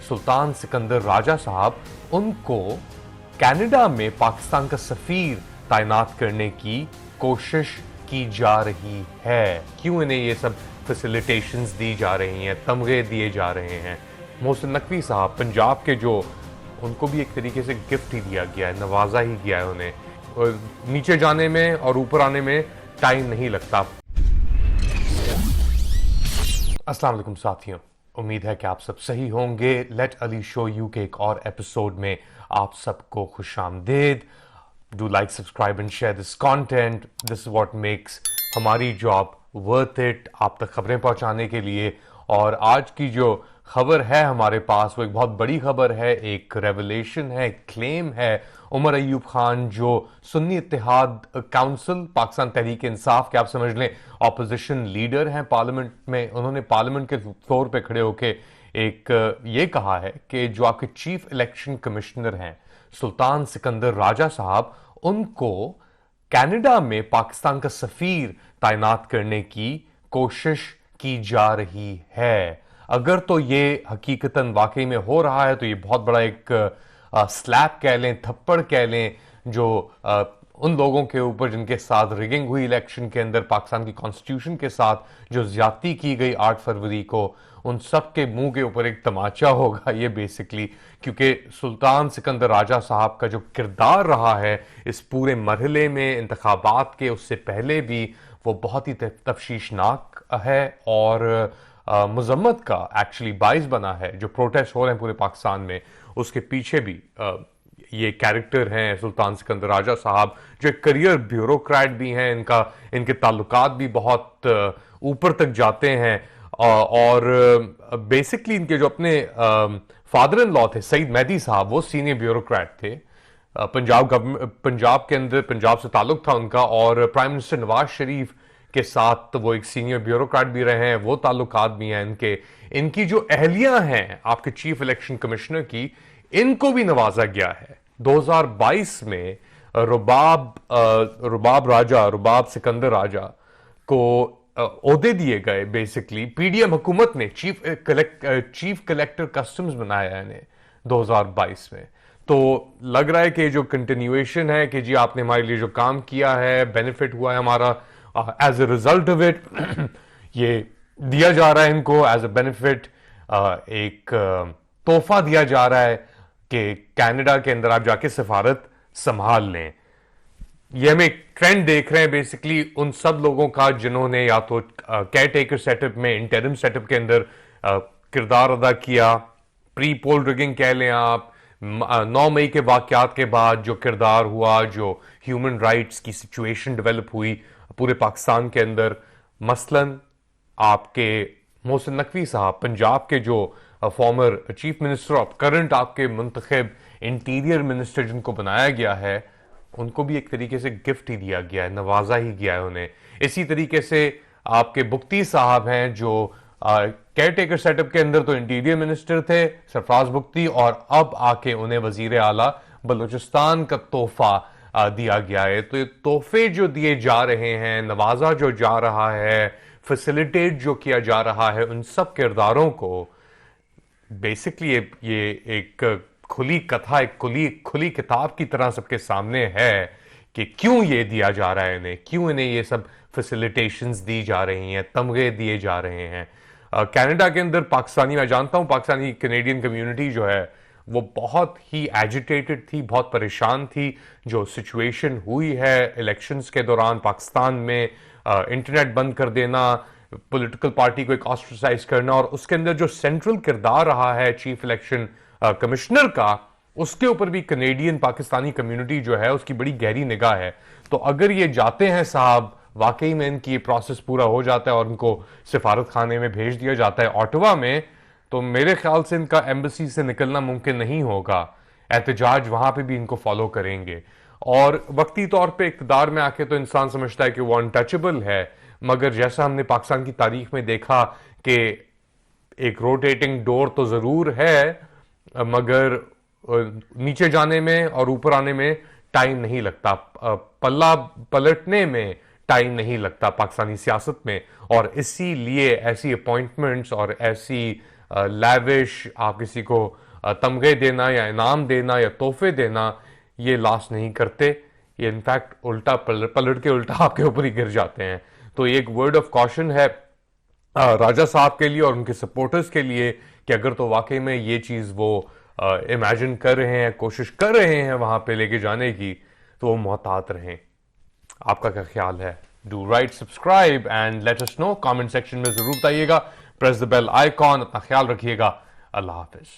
सुल्तान सिकंदर राजा साहब, उनको कनाडा में पाकिस्तान का सफीर तैनात करने की कोशिश की जा रही है। क्यों इन्हें ये सब फैसिलिटेशंस दी जा रही हैं, तमगे दिए जा रहे हैं? मोहसिन नकवी साहब पंजाब के, जो उनको भी एक तरीके से गिफ्ट ही दिया गया है, नवाजा ही गया है उन्हें, और नीचे जाने में और ऊपर आने में टाइम नहीं लगता। अस्सलाम वालेकुम साथियों, उम्मीद है कि आप सब सही होंगे। लेट अली शो यू के एक और एपिसोड में आप सबको खुशामदीद। Do like, subscribe and share this content. This is what makes हमारी जॉब वर्थ इट, आप तक खबरें पहुंचाने के लिए। और आज की जो खबर है हमारे पास, वो एक बहुत बड़ी खबर है, एक रेवलेशन है, एक क्लेम है। उमर अयूब खान, जो सुन्नी इत्तेहाद काउंसिल पाकिस्तान तहरीक इंसाफ के, आप समझ लें, ऑपोजिशन लीडर हैं पार्लियामेंट में, उन्होंने पार्लियामेंट के फ्लोर पे खड़े होकर एक ये कहा है कि जो आपके चीफ इलेक्शन कमिश्नर हैं सुल्तान सिकंदर राजा साहब, उनको कनाडा में पाकिस्तान का सफीर तैनात करने की कोशिश की जा रही है। अगर तो ये हकीकतन वाकई में हो रहा है तो ये बहुत बड़ा एक स्लैप कह लें, थप्पड़ कह लें, जो उन लोगों के ऊपर जिनके साथ रिगिंग हुई इलेक्शन के अंदर, पाकिस्तान की कॉन्स्टिट्यूशन के साथ जो ज्यादती की गई 8 फरवरी को, उन सब के मुंह के ऊपर एक तमाचा होगा ये बेसिकली। क्योंकि सुल्तान सिकंदर राजा साहब का जो किरदार रहा है इस पूरे मरहले में, इंतखाबात के उससे पहले भी, वो बहुत ही तफ्शीशनाक है और मजम्मत का एक्चुअली बाइस बना है। जो प्रोटेस्ट हो रहे हैं पूरे पाकिस्तान में, उसके पीछे भी ये कैरेक्टर हैं सुल्तान सिकंदर राजा साहब, जो एक करियर ब्यूरोक्रेट भी हैं। इनके ताल्लुकात भी बहुत ऊपर तक जाते हैं। और बेसिकली इनके जो अपने फादर इन लॉ थे सईद मेहदी साहब, वो सीनियर ब्यूरोक्रेट थे पंजाब के अंदर, पंजाब से ताल्लुक था उनका, और प्राइम मिनिस्टर नवाज शरीफ के साथ वो एक सीनियर ब्यूरोक्रेट भी रहे हैं, वो ताल्लुकात भी हैं इनके। इनकी जो अहलियां हैं आपके चीफ इलेक्शन कमिश्नर की, इनको भी नवाजा गया है। 2022 में रुबाब सिकंदर राजा को ओहदे दिए गए। बेसिकली पीडीएम हुकूमत ने चीफ कलेक्टर कस्टम्स बनाया इन्हें 2022 में। तो लग रहा है कि जो कंटिन्यूएशन है कि जी आपने हमारे लिए जो काम किया है, बेनिफिट हुआ है हमारा, as a result of it ये दिया जा रहा है इनको एज ए बेनिफिट, एक तोहफा दिया जा रहा है कि कनाडा के अंदर आप जाके सिफारत संभाल लें। ये हम एक ट्रेंड देख रहे हैं बेसिकली उन सब लोगों का जिन्होंने या तो केयर टेकर सेटअप में, इंटरिम सेटअप के अंदर किरदार अदा किया। प्री पोल रिगिंग कह लें आप, 9 मई के वाकयात के बाद जो किरदार हुआ, जो ह्यूमन राइट्स की सिचुएशन डेवलप हुई पूरे पाकिस्तान के अंदर। मसलन आपके मोहसिन नकवी साहब, पंजाब के जो former chief minister of current, आपके मुंतखब इंटीरियर मिनिस्टर जिनको बनाया गया है, उनको भी एक तरीके से गिफ्ट ही दिया गया है, नवाजा ही गया है उन्हें। इसी तरीके से आपके बुख्ती साहब हैं, जो केयर टेकर सेटअप के अंदर तो इंटीरियर मिनिस्टर थे सरफराज बुख्ती, और अब आके उन्हें वजीर आला बलूचिस्तान का तोहफा दिया गया है। तो ये तोहफे जो दिए जा रहे हैं, नवाजा जो जा रहा है, फैसिलिटेट जो किया जा रहा है, उन सब किरदारों को बेसिकली ये एक खुली कथा, एक खुली किताब की तरह सबके सामने है कि क्यों ये दिया जा रहा है इन्हें, क्यों इन्हें ये सब फैसिलिटेशंस दी जा रही हैं, तमगे दिए जा रहे हैं। कनाडा के अंदर पाकिस्तानी, मैं जानता हूं पाकिस्तानी कैनेडियन कम्युनिटी जो है वो बहुत ही एजिटेटेड थी, बहुत परेशान थी। जो सिचुएशन हुई है इलेक्शंस के दौरान पाकिस्तान में, इंटरनेट बंद कर देना, पॉलिटिकल पार्टी को एक ऑस्ट्रेसाइज करना, और उसके अंदर जो सेंट्रल किरदार रहा है चीफ इलेक्शन कमिश्नर का, उसके ऊपर भी कैनेडियन पाकिस्तानी कम्युनिटी जो है उसकी बड़ी गहरी निगाह है। तो अगर ये जाते हैं साहब, वाकई में इनकी ये प्रोसेस पूरा हो जाता है और उनको सिफारत खाने में भेज दिया जाता है ऑटवा में, तो मेरे ख्याल से इनका एम्बेसी से निकलना मुमकिन नहीं होगा। एहतजाज वहां पे भी इनको फॉलो करेंगे। और वक्ती तौर पे इक़्तिदार में आके तो इंसान समझता है कि वो अनटचेबल है, मगर जैसा हमने पाकिस्तान की तारीख में देखा कि एक रोटेटिंग डोर तो जरूर है, मगर नीचे जाने में और ऊपर आने में टाइम नहीं लगता, पल्ला पलटने में टाइम नहीं लगता पाकिस्तानी सियासत में। और इसीलिए ऐसी अपॉइंटमेंट्स और ऐसी لیوش آپ کسی کو تمغے دینا یا انعام دینا یا تحفے دینا یہ لاسٹ نہیں کرتے. یہ انفیکٹ الٹا پلٹ کے الٹا آپ کے اوپر ہی گر جاتے ہیں. تو یہ ایک ورڈ آف کاشن ہے راجہ صاحب کے لیے اور ان کے سپورٹرز کے لیے کہ اگر تو واقعی میں یہ چیز وہ امیجن کر رہے ہیں, کوشش کر رہے ہیں وہاں پہ لے کے جانے کی, تو وہ محتاط رہیں. آپ کا کیا خیال ہے؟ Do write subscribe and let us know, comment section میں ضرور بتائیے گا. Press the bell icon. اپنا خیال رکھیے گا. اللہ حافظ.